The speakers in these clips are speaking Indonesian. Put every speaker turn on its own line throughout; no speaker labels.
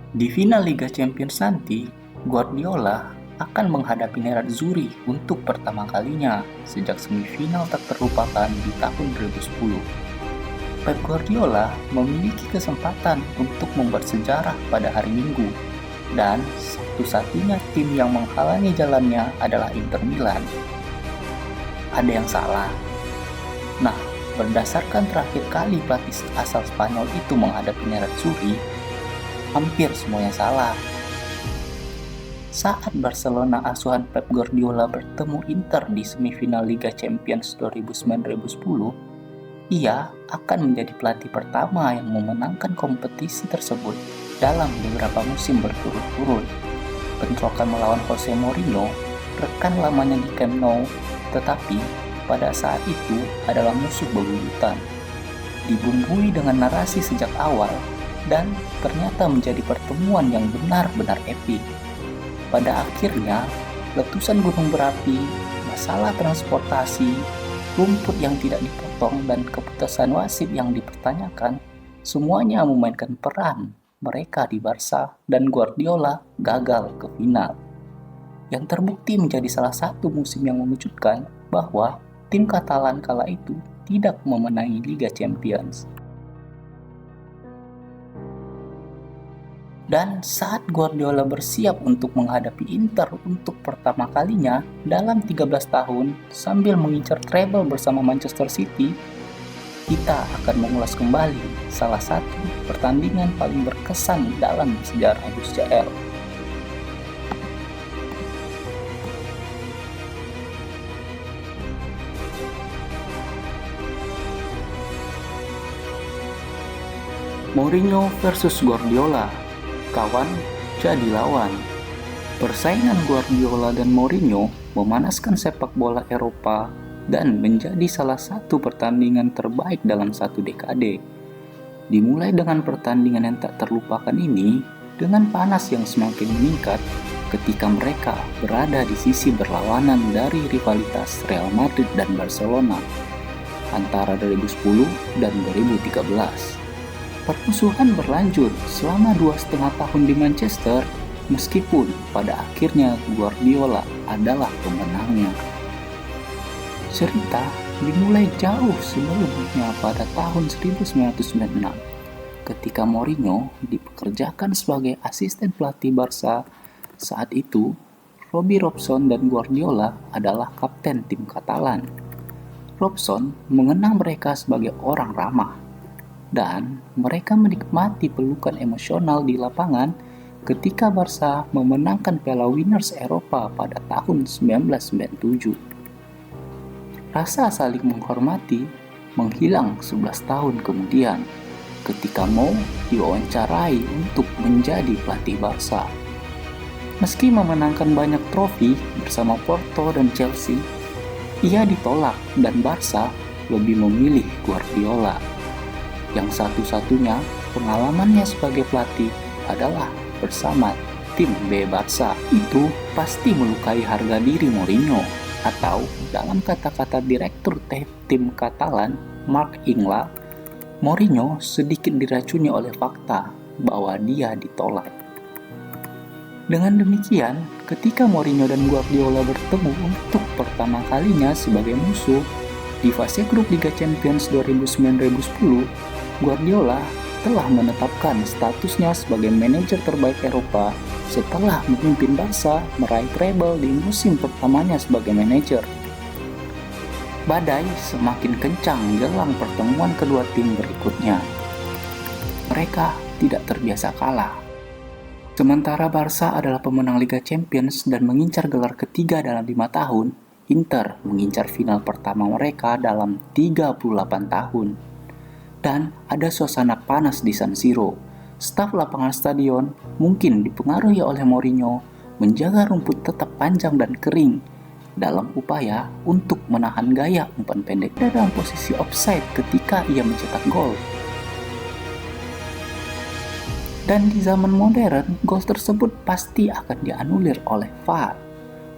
Di final Liga Champions nanti, Guardiola akan menghadapi Nerazzurri untuk pertama kalinya sejak semifinal tak terlupakan di tahun 2010. Pep Guardiola memiliki kesempatan untuk membuat sejarah pada hari Minggu, dan satu-satunya tim yang menghalangi jalannya adalah Inter Milan. Ada yang salah? Nah, berdasarkan terakhir kali pelatih asal Spanyol itu menghadapi Nerazzurri, hampir semuanya salah. Saat Barcelona asuhan Pep Guardiola bertemu Inter di semifinal Liga Champions 2009-2010, ia akan menjadi pelatih pertama yang memenangkan kompetisi tersebut dalam beberapa musim berturut-turut. Bentrokan melawan Jose Mourinho, rekan lamanya di Camp Nou, tetapi pada saat itu adalah musuh bebuyutan. Dibumbui dengan narasi sejak awal, dan ternyata menjadi pertemuan yang benar-benar epik. Pada akhirnya, letusan gunung berapi, masalah transportasi, rumput yang tidak dipotong, dan keputusan wasit yang dipertanyakan, semuanya memainkan peran mereka di Barca, dan Guardiola gagal ke final. Yang terbukti menjadi salah satu musim yang mengejutkan bahwa tim Katalan kala itu tidak memenangi Liga Champions. Dan saat Guardiola bersiap untuk menghadapi Inter untuk pertama kalinya dalam 13 tahun sambil mengincar treble bersama Manchester City, kita akan mengulas kembali salah satu pertandingan paling berkesan dalam sejarah UCL. Mourinho versus Guardiola, kawan jadi lawan. Persaingan Guardiola dan Mourinho memanaskan sepak bola Eropa dan menjadi salah satu pertandingan terbaik dalam satu dekade. Dimulai dengan pertandingan yang tak terlupakan ini, dengan panas yang semakin meningkat ketika mereka berada di sisi berlawanan dari rivalitas Real Madrid dan Barcelona antara 2010 dan 2013. Permusuhan berlanjut selama 2,5 tahun di Manchester, meskipun pada akhirnya Guardiola adalah pemenangnya. Cerita dimulai jauh sebelumnya pada tahun 1996, ketika Mourinho dipekerjakan sebagai asisten pelatih Barca. Saat itu, Robbie Robson dan Guardiola adalah kapten tim Katalan. Robson mengenang mereka sebagai orang ramah, dan mereka menikmati pelukan emosional di lapangan ketika Barca memenangkan Piala Winners Eropa pada tahun 1997. Rasa saling menghormati menghilang 11 tahun kemudian ketika Mo diwawancarai untuk menjadi pelatih Barca. Meski memenangkan banyak trofi bersama Porto dan Chelsea, ia ditolak dan Barca lebih memilih Guardiola, yang satu-satunya pengalamannya sebagai pelatih adalah bersama tim B Barca. Itu pasti melukai harga diri Mourinho, atau dalam kata-kata direktur tim Katalan, Marc Ingla, Mourinho sedikit diracuni oleh fakta bahwa dia ditolak. Dengan demikian, ketika Mourinho dan Guardiola bertemu untuk pertama kalinya sebagai musuh di fase grup Liga Champions 2009-2010, Guardiola telah menetapkan statusnya sebagai manajer terbaik Eropa setelah memimpin Barca meraih treble di musim pertamanya sebagai manajer. Badai semakin kencang jelang pertemuan kedua tim berikutnya. Mereka tidak terbiasa kalah. Sementara Barca adalah pemenang Liga Champions dan mengincar gelar ketiga dalam 5 tahun, Inter mengincar final pertama mereka dalam 38 tahun. Dan ada suasana panas di San Siro. Staf lapangan stadion mungkin dipengaruhi oleh Mourinho menjaga rumput tetap panjang dan kering dalam upaya untuk menahan gaya umpan pendek dalam posisi offside ketika ia mencetak gol. Dan di zaman modern, gol tersebut pasti akan dianulir oleh VAR.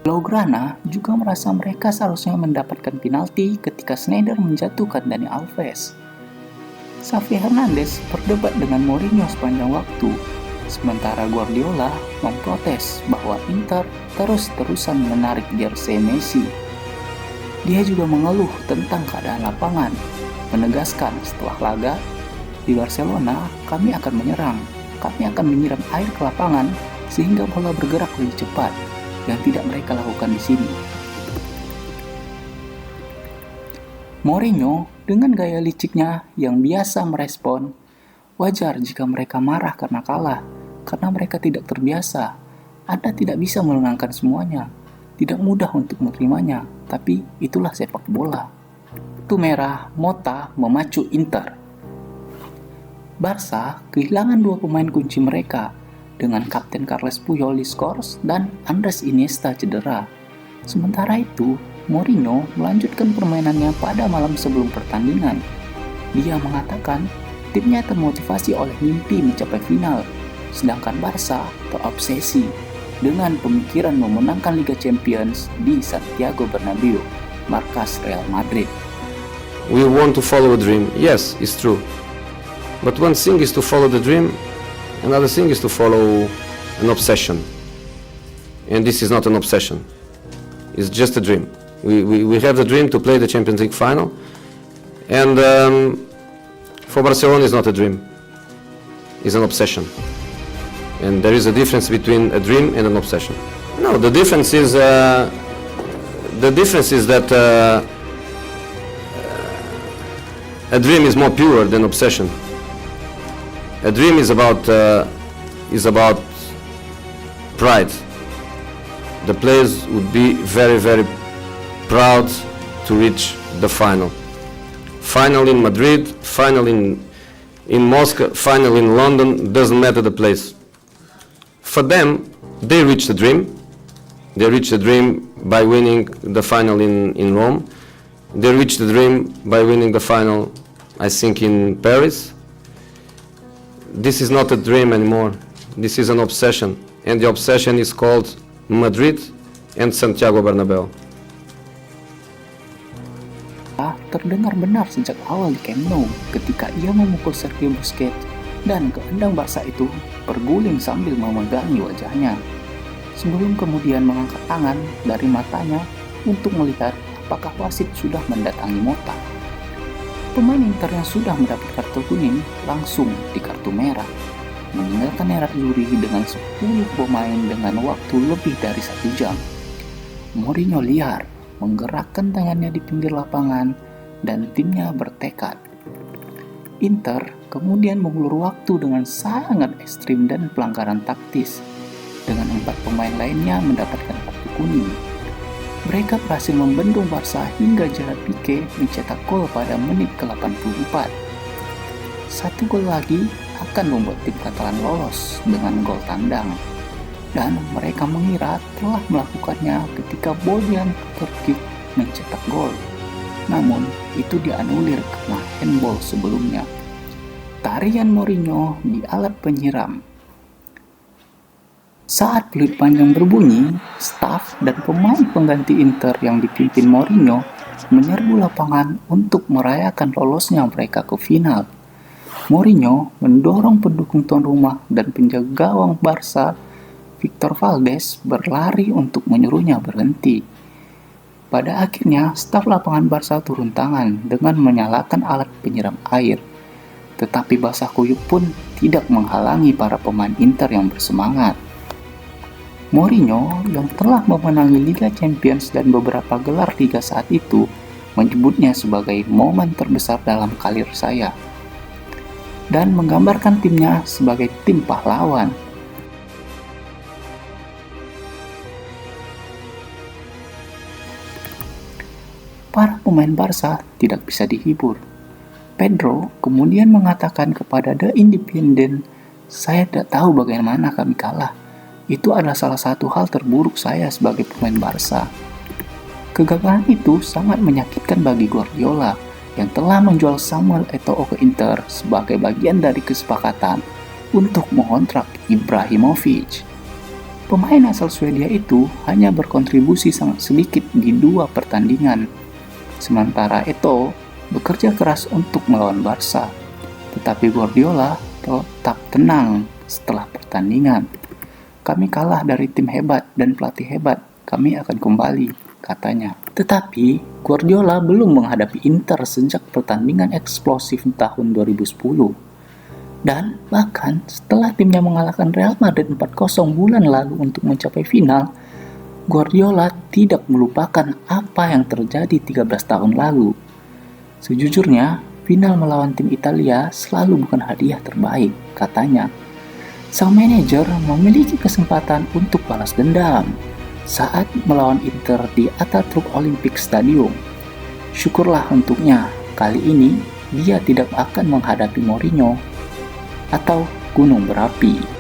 Blaugrana juga merasa mereka seharusnya mendapatkan penalti ketika Sneijder menjatuhkan Dani Alves. Xavi Hernandez berdebat dengan Mourinho sepanjang waktu. Sementara Guardiola memprotes bahwa Inter terus-terusan menarik jersey Messi. Dia juga mengeluh tentang keadaan lapangan, menegaskan setelah laga, di Barcelona kami akan menyerang, kami akan menyiram air ke lapangan sehingga bola bergerak lebih cepat, yang tidak mereka lakukan di sini. Mourinho dengan gaya liciknya yang biasa merespon, wajar jika mereka marah karena kalah, karena mereka tidak terbiasa. Anda tidak bisa menenangkan semuanya, tidak mudah untuk menerimanya, tapi itulah sepak bola. Kartu merah Mota memacu Inter. Barca kehilangan dua pemain kunci mereka, dengan Kapten Carles Puyol diskors dan Andres Iniesta cedera. Sementara itu, Mourinho melanjutkan permainannya pada malam sebelum pertandingan. Dia mengatakan timnya termotivasi oleh mimpi mencapai final, sedangkan Barca terobsesi dengan pemikiran memenangkan Liga Champions di Santiago Bernabeu, markas Real Madrid.
We want to follow a dream. Yes, it's true. But one thing is to follow the dream, another thing is to follow an obsession. And this is not an obsession. It's just a dream. We have the dream to play the Champions League final. And for Barcelona, it's not a dream. It's an obsession. And there is a difference between a dream and an obsession. No, the difference is that a dream is more pure than obsession. A dream is about pride. The players would be very, very proud to reach the final. Final in Madrid, final in Moscow, final in London, doesn't matter the place. For them, they reach the dream. They reach the dream by winning the final in Rome. They reach the dream by winning the final, I think, in Paris. This is not a dream anymore. This is an obsession. And the obsession is called Madrid and Santiago Bernabeu.
Terdengar benar sejak awal di Camp Nou ketika ia memukul Sergio Busquets dan gelandang Barca itu berguling sambil memegangi wajahnya, sebelum kemudian mengangkat tangan dari matanya untuk melihat apakah wasit sudah mendatangi Mota. Pemain Inter yang sudah mendapat kartu kuning langsung di kartu merah, meninggalkan Merah Juri dengan 10 pemain dengan waktu lebih dari 1 jam. Mourinho liar, menggerakkan tangannya di pinggir lapangan dan timnya bertekad. Inter kemudian mengulur waktu dengan sangat ekstrim dan pelanggaran taktis, dengan 4 pemain lainnya mendapatkan kartu kuning. Mereka berhasil membendung Barca hingga Gerard Piqué mencetak gol pada menit ke-84. 1 gol lagi akan membuat tim Katalan lolos dengan gol tandang, dan mereka mengira telah melakukannya ketika Bojan Krkić mencetak gol. Namun, itu dianulir karena handball sebelumnya. Tarian Mourinho di alat penyiram. Saat peluit panjang berbunyi, staf dan pemain pengganti Inter yang dipimpin Mourinho menyerbu lapangan untuk merayakan lolosnya mereka ke final. Mourinho mendorong pendukung tuan rumah dan penjaga gawang Barca, Victor Valdés, berlari untuk menyuruhnya berhenti. Pada akhirnya, staf lapangan Barca turun tangan dengan menyalakan alat penyiram air. Tetapi basah kuyup pun tidak menghalangi para pemain Inter yang bersemangat. Mourinho yang telah memenangi Liga Champions dan beberapa gelar liga saat itu menyebutnya sebagai momen terbesar dalam karir saya dan menggambarkan timnya sebagai tim pahlawan. Para pemain Barca tidak bisa dihibur. Pedro kemudian mengatakan kepada The Independent, "Saya tidak tahu bagaimana kami kalah. Itu adalah salah satu hal terburuk saya sebagai pemain Barca." Kegagalan itu sangat menyakitkan bagi Guardiola yang telah menjual Samuel Eto'o ke Inter sebagai bagian dari kesepakatan untuk mengontrak Ibrahimovic. Pemain asal Swedia itu hanya berkontribusi sangat sedikit di 2 pertandingan, sementara Eto'o bekerja keras untuk melawan Barca. Tetapi Guardiola tetap tenang setelah pertandingan. Kami kalah dari tim hebat dan pelatih hebat, kami akan kembali, katanya. Tetapi Guardiola belum menghadapi Inter sejak pertandingan eksplosif tahun 2010. Dan bahkan setelah timnya mengalahkan Real Madrid 4-0 bulan lalu untuk mencapai final, Guardiola tidak melupakan apa yang terjadi 13 tahun lalu. Sejujurnya, final melawan tim Italia selalu bukan hadiah terbaik, katanya. Sang manajer memiliki kesempatan untuk balas dendam saat melawan Inter di Atatürk Olympic Stadium. Syukurlah untuknya, kali ini dia tidak akan menghadapi Mourinho atau gunung berapi.